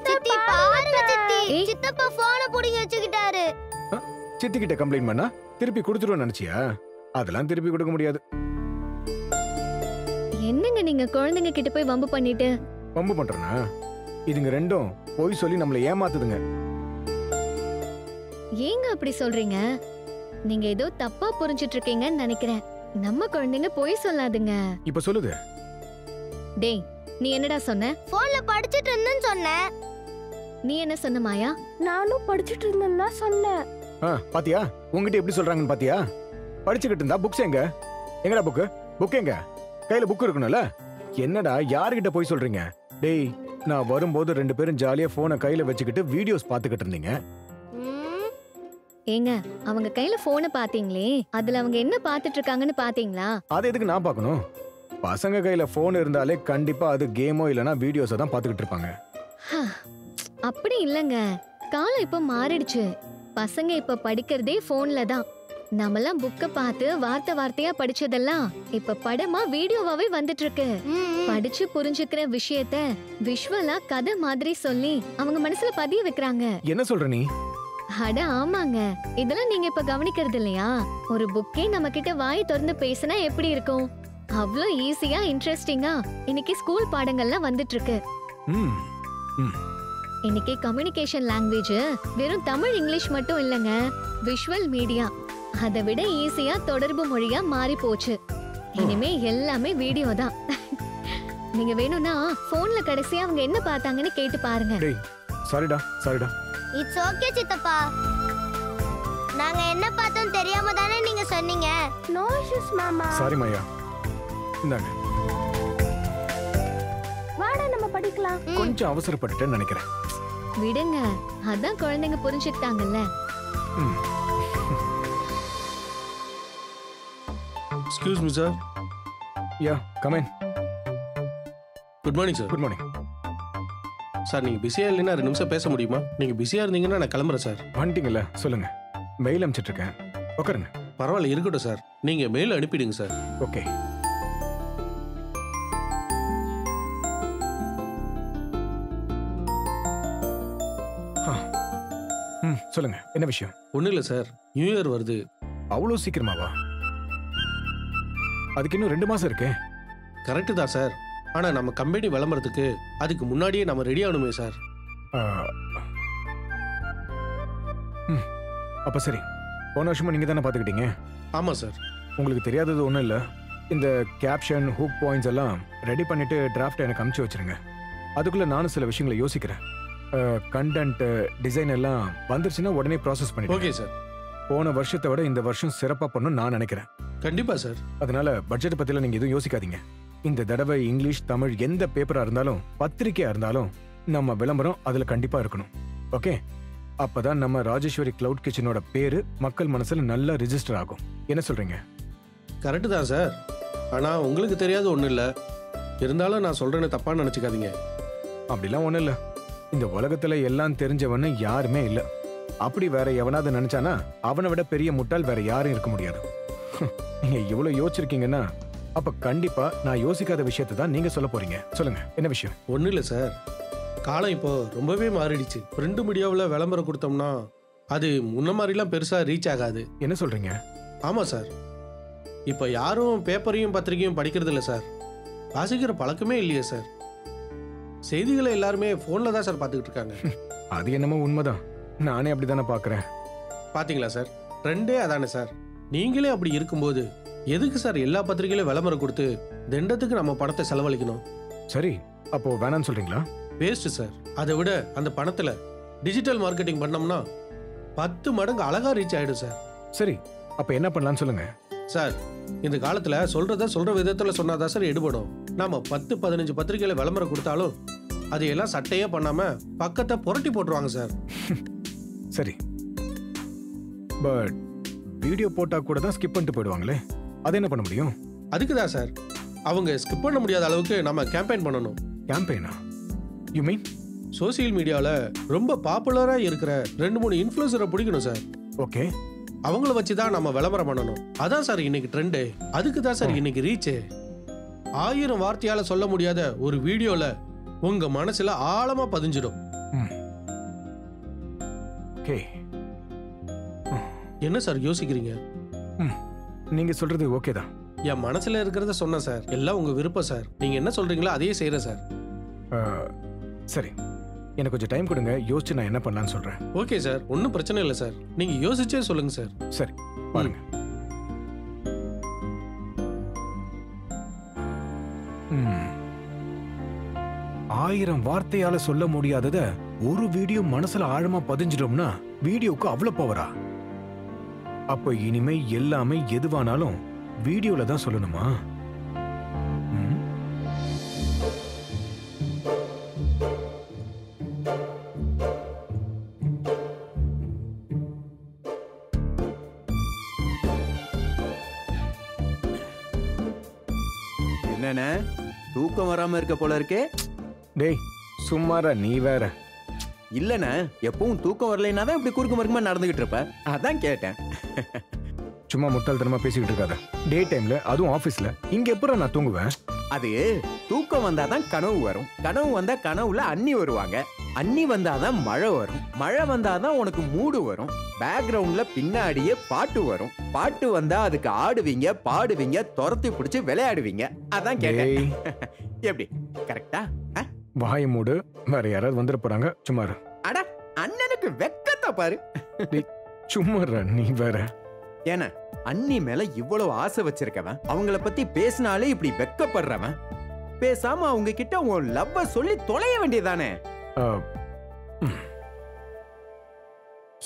சித்தி பாருங்க சித்தி, சித்தப்பா போனை புடிங்கி வச்சுக்கிட்டாரு. சித்தி கிட்ட கம்ப்ளைண்ட் பண்ணா திருப்பி கொடுத்துருவோம் நினைச்சியா? அதெல்லாம் திருப்பி கொடுக்க முடியாது. என்னங்க நீங்க குழந்தைங்க கிட்ட போய் வம்பு பண்ணிட்டு? வம்பு பண்றனா? இதுங்க ரெண்டும் போய் சொல்லி நம்மள ஏமாத்துதுங்க. ஏங்க அப்படி சொல்றீங்க? நீங்க ஏதோ தப்பா புரிஞ்சிட்டு இருக்கீங்கன்னு நினைக்கிறேன். நம்ம குழந்தைங்க போய் சொல்லாதுங்க. இப்ப சொல்லுது. டேய், நீ என்னடா சொன்ன? போன்ல படிச்சிட்டு இருந்தேன்னு சொன்னேன். நீ என்ன சொன்ன மாயா? நானும் படிச்சிட்டு இருந்தேன்னு தான் சொன்னேன். பாத்தியா உங்ககிட்ட எப்படி சொல்றாங்கன்னு பாத்தியா? படிச்சுக்கிட்டு இருந்தா புக்ஸ் எங்க? எங்கடா புக்கு? புக் எங்க? கையில புக் இருக்கணும்ல. என்னடா யாருகிட்ட போய் சொல்றீங்க? டேய், நான் வரும்போது 2 பேரும் ஜாலியா போனை கையில வச்சுக்கிட்டு வீடியோஸ் பாத்துக்கிட்டு இருந்தீங்க. ஏங்க, அவங்க கையில போனை பாத்தீங்களே, அதுல அவங்க என்ன பாத்துட்டு இருக்காங்கன்னு பாத்தீங்களா? அது எதுக்கு நான் பார்க்கணும்? பசங்க கையில போன் இருந்தாலே கண்டிப்பா அது கேமோ இல்லனா வீடியோஸை தான் பாத்துக்கிட்டு இருப்பாங்க. அப்படி இல்லங்க, காலம் இப்ப மாறிடுச்சு. பசங்க இப்ப படிக்கிறதே போன்ல தான். நம்மலாம் புக்க பார்த்து வார்த்தை வார்த்தையா படிச்சதெல்லாம் இப்ப படமா வீடியோவாவே வந்துட்டு இருக்கு. படிச்சு புரிஞ்சுக்கிற விஷயத்த விஷுவலா கதை மாதிரி சொல்லி அவங்க மனசுல பதிய வைக்கிறாங்க. என்ன சொல்ற நீ? அட ஆமாங்க, இதெல்லாம் நீங்க இப்ப கவனிக்கிறது இல்லையா? ஒரு புக்கே நம்ம கிட்ட வாய் திறந்து பேசினா எப்படி இருக்கும்? அவ்வளோ ஈஸியா இன்ட்ரெஸ்டிங்கா இன்னைக்கு ஸ்கூல் பாடங்கள்லாம் வந்துட்டு இருக்கு. இன்னைக்கு கம்யூனிகேஷன் லாங்குவேஜ் வெறும் தமிழ் இங்கிலீஷ் மட்டும் இல்லங்க, விஷுவல் மீடியா அதை விட ஈஸியா தொடர்பு மொழியா மாறி போச்சு. இனிமே எல்லாமே வீடியோ தான். நீங்க வேணும்னா போன்ல கடைசியா அவங்க என்ன பார்த்தாங்கன்னு கேட்டு பாருங்க. டேய், சாரிடா சாரிடா. இட்ஸ் ஓகே சித்தப்பா. நாங்க என்ன பார்த்தோம் தெரியாம தானே நீங்க சொன்னீங்க. நோ இஷ்யூஸ் மாமா. சாரி மாயா. இந்தாங்க. வாடா நம்ம படிக்கலாம். கொஞ்சம் அவசரப்பட்டுட்டேன்னு நினைக்கிறேன். விடுங்க, அதான் குழந்தைங்க புரிஞ்சுக்கிட்டாங்கல்ல. Excuse me, sir. Yeah, come in. Good morning, sir. Good morning. Sir, நீங்க பிஸியா இல்லைன்னா 2 நிமிஷம் பேச முடியுமா? நீங்க பிஸியா இருந்தீங்கன்னா நான் கிளம்புறேன் சார். வந்துட்டீங்கல்ல, சொல்லுங்க. மெயில் அனுப்பிச்சிட்டு இருக்கேன். உட்காருங்க. பரவாயில்ல, இருக்கட்டும் சார். நீங்க மெயில் அனுப்பிடுங்க சார். ஓகே. சொல்லுங்க, என்ன விஷயம்? ஒன்றும் இல்லை சார், நியூ இயர் வருது. அவ்வளோ சீக்கிரமாவா? அதுக்கு இன்னும் 2 மாசம் இருக்கே. கரெக்டு தான் சார். ஆனால் நம்ம கம்பெனி விளம்பரத்துக்கு அதுக்கு முன்னாடியே நம்ம ரெடி ஆகணுமே சார். அப்ப சரி, போன வருஷமும் நீங்க தானே பார்த்துக்கிட்டீங்க? ஆமாம் சார். உங்களுக்கு தெரியாதது ஒன்றும் இல்லை. இந்த கேப்ஷன் ஹூக் பாயிண்ட்ஸ் எல்லாம் ரெடி பண்ணிட்டு டிராஃப்ட் எனக்கு அனுப்பிச்சு வச்சிருங்க. அதுக்குள்ள நானும் சில விஷயங்களை யோசிக்கிறேன். கண்டென்ட் டிசைன் எல்லாம் வந்துருச்சுன்னா உடனே ப்ராசஸ் பண்ணிடுங்க. Okay sir. போன வருஷத்தை விட இந்த வருஷம் சிறப்பாக பண்ணணும்னு நான் நினைக்கிறேன். கண்டிப்பா சார். அதனால பட்ஜெட் பத்திலாம் நீங்க எதுவும் யோசிக்காதீங்க. இந்த தடவை இங்கிலீஷ் தமிழ் எந்த பேப்பரா இருந்தாலும் பத்திரிக்கையா இருந்தாலும் நம்ம விளம்பரம் அதுல கண்டிப்பா இருக்கணும். ஓகே? அப்பதான் நம்ம ராஜேஸ்வரி கிளவுட் கிச்சனோட பேரு மக்கள் மனசுல நல்லா ரிஜிஸ்டர் ஆகும். என்ன சொல்றீங்க? கரெக்டு தான் சார். ஆனால் உங்களுக்கு தெரியாத ஒன்றும் இல்லை. இருந்தாலும் நான் சொல்றேன்னு தப்பா நினச்சிக்காதீங்க. அப்படிலாம் ஒன்றும் இல்லை. இந்த உலகத்துல எல்லாம் தெரிஞ்சவன்னு யாருமே இல்லை. அப்படி வேற எவனாவது நினைச்சானா அவனை விட பெரிய முட்டாள் வேற யாரும் இருக்க முடியாது. நீங்க இவ்வளவு யோசிச்சிருக்கீங்கன்னா அப்ப கண்டிப்பா நான் யோசிக்காத விஷயத்தை தான் நீங்க சொல்ல போறீங்க. சொல்லுங்க, என்ன விஷயம்? ஒன்றும் இல்லை சார். காலம் இப்போ ரொம்பவே மாறிடுச்சு. பிரிண்ட் மீடியாவில் விளம்பரம் கொடுத்தோம்னா அது முன்ன மாதிரிலாம் பெருசாக ரீச் ஆகாது. என்ன சொல்றீங்க? ஆமாம் சார். இப்போ யாரும் பேப்பரையும் பத்திரிக்கையும் படிக்கிறது இல்லை சார். வாசிக்கிற பழக்கமே இல்லையே சார். செய்திகளை எல்லாருமே ஃபோனில் தான் சார் பார்த்துக்கிட்டு இருக்காங்க. அது என்னமோ உண்மைதான். நானே அப்படி தானே பார்க்குறேன். பார்த்தீங்களா சார், ட்ரெண்டே அதானே சார். நீங்களே அப்படி இருக்கும்போது எதுக்கு சார் எல்லா பத்திரிகையிலும் விளம்பரம் கொடுத்து தண்டத்துக்கு நம்ம பணத்தை செலவழிக்கணும்? சரி, அப்போ வேணான்னு சொல்றீங்களா? Waste sir. அதை விட அந்த பணத்துல டிஜிட்டல் மார்க்கெட்டிங் பண்ணோம்னா 10 மடங்கு அழகா ரீச் ஆயிடும் சார். சரி, அப்ப என்ன பண்ணலாம்னு சொல்லுங்க. சார், இந்த காலத்துல சொல்ற விதத்துல சொன்னாதான் சார் எடுபடும். நாம 10-15 பத்திரிகையில விளம்பரம் கொடுத்தாலும் அதையெல்லாம் சட்டையே பண்ணாம பக்கத்தை புரட்டி போட்டுருவாங்க சார். சரி, பட் வீடியோ போட்டா கூட தான் ஸ்கிப் பண்ணிட்டு போயிடுவாங்களே, அது என்ன பண்ண முடியும்? அதுக்கு தான் சார் அவங்க ஸ்கிப் பண்ண முடியாத அளவுக்கு நம்ம கேம்பெயின் பண்ணணும். கேம்பெயினா? You mean? சோசியல் மீடியாவில் ரொம்ப பாப்புலராக இருக்கிற 2-3 இன்ஃப்ளூயன்சரை பிடிக்கணும் சார். ஓகே. அவங்கள வச்சு தான் நம்ம விளம்பரம் பண்ணணும். அதான் சார் இன்னைக்கு ட்ரெண்டு. அதுக்கு தான் சார் இன்னைக்கு ரீச்சு. 1000 வார்த்தையால சொல்ல முடியாத ஒரு வீடியோல உங்க மனசுல ஆழமா பதிஞ்சிடும். ஓகே. என்ன சார் யோசிக்கிறீங்க? நீங்க சொல்றது ஓகே தான். என் மனசுல இருக்கிறத சொன்னேன் சார். எல்லாம் உங்க விருப்பம் சார். நீங்க என்ன சொல்றீங்களோ அதையே செய்யறேன் சார். சரி, எனக்கு கொஞ்சம் டைம் கொடுங்க, யோசிச்சு நான் என்ன பண்ணலான்னு சொல்றேன். ஓகே சார், ஒன்றும் பிரச்சனை இல்லை சார். நீங்க யோசிச்சே சொல்லுங்க சார். சரி, பாருங்க. ஆயிரம் வார்த்தையால சொல்ல முடியாதத ஒரு வீடியோ மனசுல ஆழமா பதிஞ்சிட்டோம்னா வீடியோக்கு அவ்வளவு பவரா? அப்ப இனிமே எல்லாமே எதுவானாலும் வீடியோல தான் சொல்லணுமா? என்னண்ணே தூக்கம் வராம இருக்க போல இருக்கே? டேய் சும்மாரா, நீ வேற. இல்லண்ணே, எப்பவும் தூக்கம் வரலைன்னா தான் இப்படி குறுக்கு மறுக்குமா நடந்துகிட்டு இருப்ப, அதான் கேட்டேன். சும்மா முட்டாள்தனமா பேசிக்கிட்டு இருக்காத. டே டைம்ல அதுவும் ஆபீஸ்ல இங்க எப்பறம் நான் தூங்குவேன்? அது தூக்கம் வந்தாதான் கனவு வரும், கனவு வந்தா கனவுல அண்ணி வருவாங்க, அண்ணி வந்தாதான் மழை வரும், மழை வந்தாதான் உனக்கு மூடு வரும், பேக்ரவுண்ட்ல பின்னாடியே பாட்டு வரும், பாட்டு வந்தா அதுக்கு ஆடுவீங்க, பாடுவீங்க, துரத்தி பிடிச்சு விளையாடுவீங்க, அதான் கேட்டேன். எப்படி கரெக்டா? வாய மூடு, வேற யாராவது வந்துட போறாங்க. சும்மா இரு. அட அண்ணனுக்கு வெக்கத்தை பாரு. சும்மா இரு, நீ வேற. ஏன்னா அண்ணி மேல இவ்வளவு ஆசை வச்சிருக்கவன் அவங்கள பத்தி பேசினாலே இப்படி வெக்கப்படுறவன், பேசாம அவங்க கிட்ட உன் லவ்வ சொல்லி தொலைய வேண்டியதானே?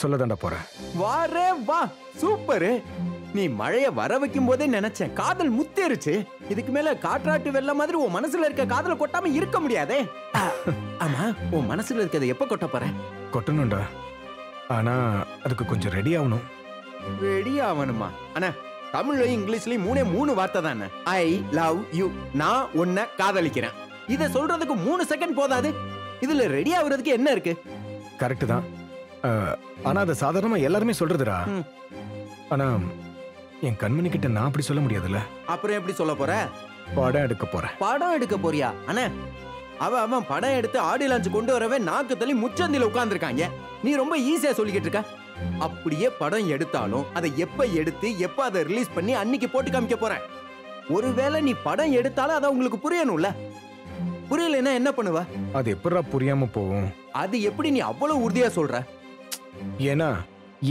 சொல்லதாண்டா போறேன். வாரே வா, சூப்பரு. நீ மழைய வர வைக்கும் போதே நினைச்சேன் காதல் முத்தேருச்சு. இதுக்கு மேல காற்றாட்டு வெள்ள மாதிரி உன் மனசுல இருக்க காதல கொட்டாம இருக்க முடியாதே. ஆமா, உன் மனசுல இருக்கிறத எப்ப கொட்ட போற? கொட்டணும்டா, ஆனா அதுக்கு கொஞ்சம் ரெடி ஆகணும். ரெடி ஆகணுமா? அண்ணா தமிழ்லயும் இங்கிலீஷ்லயும் மூணு வார்த்தை தானே. ஐ லவ் யூ, நான் உன்னை காதலிக்கிறேன். இத சொல்றதுக்கு 3 செகண்ட் போதாது. இதுல ரெடி ஆகுறதுக்கு என்ன இருக்கு? கரெக்ட் தான், ஆனா அது சாதாரணமா எல்லாருமே சொல்றதுடா. ஆனா என் கண்மணி கிட்ட நான் அப்படி சொல்ல முடியாதுல்ல. அப்புறம் எப்படி சொல்ல போற? படம் எடுக்க போறேன். படம் எடுக்க போறியா? அண்ணா அவன் படம் எடுத்து ஆடியோ லான்ச் கொண்டு வரவே நாக்கு தள்ளி முச்சந்தில உட்கார்ந்துருக்காங்க. நீ ரொம்ப ஈஸியா சொல்லிக்கிட்டு இருக்க. அப்படியே படம் எடுத்தாலும் அதை எப்ப எடுத்து எப்ப அதை ரிலீஸ் பண்ணி அன்னைக்கு போட்டு காமிக்க போறேன். ஒருவேளை நீ படம் எடுத்தாலும் அதை உங்களுக்கு புரியணும்ல. புரியலன்னா என்ன பண்ணுவ? அது எப்படா புரியாம போகும்? அது எப்படி நீ அவ்வளவு உறுதியா சொல்ற? ஏன்னா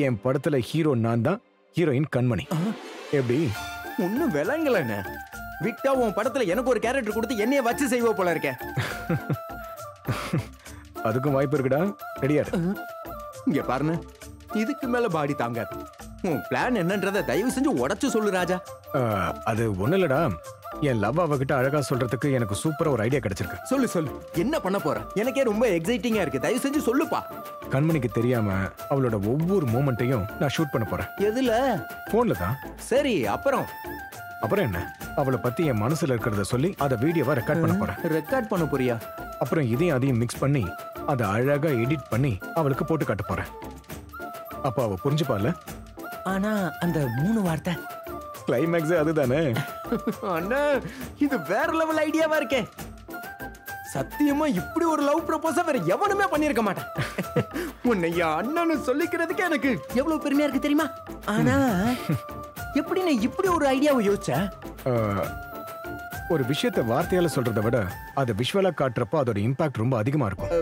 என் படத்துல ஹீரோ நான் தான், ஹீரோயின் கண்மணி. எப்படி? ஒன்னும் விளங்கலன்னு விட்டா உன் படத்துல எனக்கு ஒரு கேரக்டர் கொடுத்து என்னைய வச்சு செய்வ போல இருக்க. அதுக்கும் வாய்ப்பு இருக்குடா. ரெடியா? இங்க பாருங்க, இதுக்கு மேல பாடி தாங்காது. உன் பிளான் என்னன்றத தயவு செஞ்சு உடைச்சு சொல்லு ராஜா. அது ஒண்ணு இல்லடா, என் லவ் அவகிட்ட அழகா சொல்றதுக்கு எனக்கு சூப்பரா ஒரு ஐடியா கிடைச்சிருக்கு. சொல்லு சொல்லு, என்ன பண்ண போற? எனக்கே ரொம்ப எக்ஸைட்டிங்கா இருக்கு, தயவு செஞ்சு சொல்லுப்பா. கண்மணிக்கு தெரியாம அவளோட ஒவ்வொரு மூமெண்ட்டையும் நான் ஷூட் பண்ண போறேன். எதுல? போன்ல தான். சரி, அப்புறம் என்ன, அவளை பத்தி என் மனசுல இருக்கிறத சொல்லி அதை வீடியோவா ரெக்கார்ட் பண்ண போறேன். ரெக்கார்ட் பண்ண போறியா? அப்புறம் இதையும் அதையும் மிக்ஸ் பண்ணி அதை அழகா எடிட் பண்ணி அவளுக்கு போட்டு காட்ட போறேன். அப்ப அவ புரிஞ்சுப்பால. ஆனா அந்த 3 வார்த்தை கிளைமேக்ஸ் அதுதானே. அண்ணா இது வேற லெவல் ஐடியாவா இருக்கே. சத்தியமா இப்படி ஒரு லவ் ப்ரொபோசல் வேற எவனுமே பண்ணிருக்க மாட்டான். உன்னை அண்ணன்னு சொல்லிக்கிறதுக்கு எனக்கு எவ்வளவு பெருமையா இருக்கு தெரியுமா? ஆனா எப்படி நீ இப்படி ஒரு ஐடியாவை யோசிச்ச? ஒரு விஷயத்தை வார்த்தையால சொல்றதை விட அதை விஷுவலா காட்டுறப்போ அதோட இம்பாக்ட் ரொம்ப அதிகமா இருக்கும்.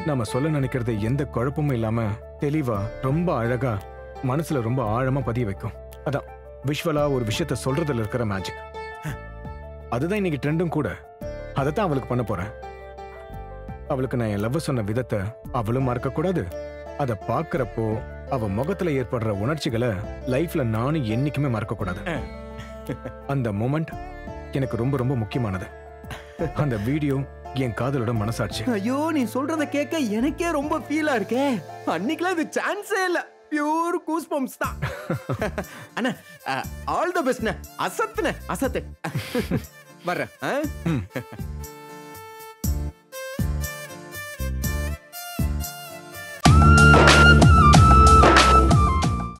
நம்ம சொல்ல நினைக்கிறது எந்த குழப்பமும் இல்லாம தெளிவா ரொம்ப அழகா மனசுல ரொம்ப ஆழமா பதிய வைக்கும். அதான் விஷுவலா ஒரு விஷயத்த சொல்றதுல இருக்கிற மேஜிக். அதுதான் இன்னைக்கு ட்ரெண்டும் கூட. அதைத்தான் அவளுக்கு பண்ண போறேன். அவளுக்கு நான் என் லவ் சொன்ன விதத்தை அவளும் மறக்க கூடாது. அதை பாக்குறப்போ அவ முகத்துல ஏற்படுற உணர்ச்சிகளை லைஃப்ல நானும் என்னைக்குமே மறக்க கூடாது. அந்த மொமெண்ட் எனக்கு ரொம்ப ரொம்ப முக்கியமானது. அந்த வீடியோ என் காதலோட மனசாட்சி. ஐயோ, நீ சொல்றத கேட்க எனக்கே ரொம்ப ஃபீலா இருக்கே. அன்னைக்குலாம் இது சான்ஸே இல்ல, பியூர் கூஸ்பம்ஸ் தான். அண்ணா ஆல் தி பெஸ்ட்ண்ணே. அசத்து. வர்றேன்.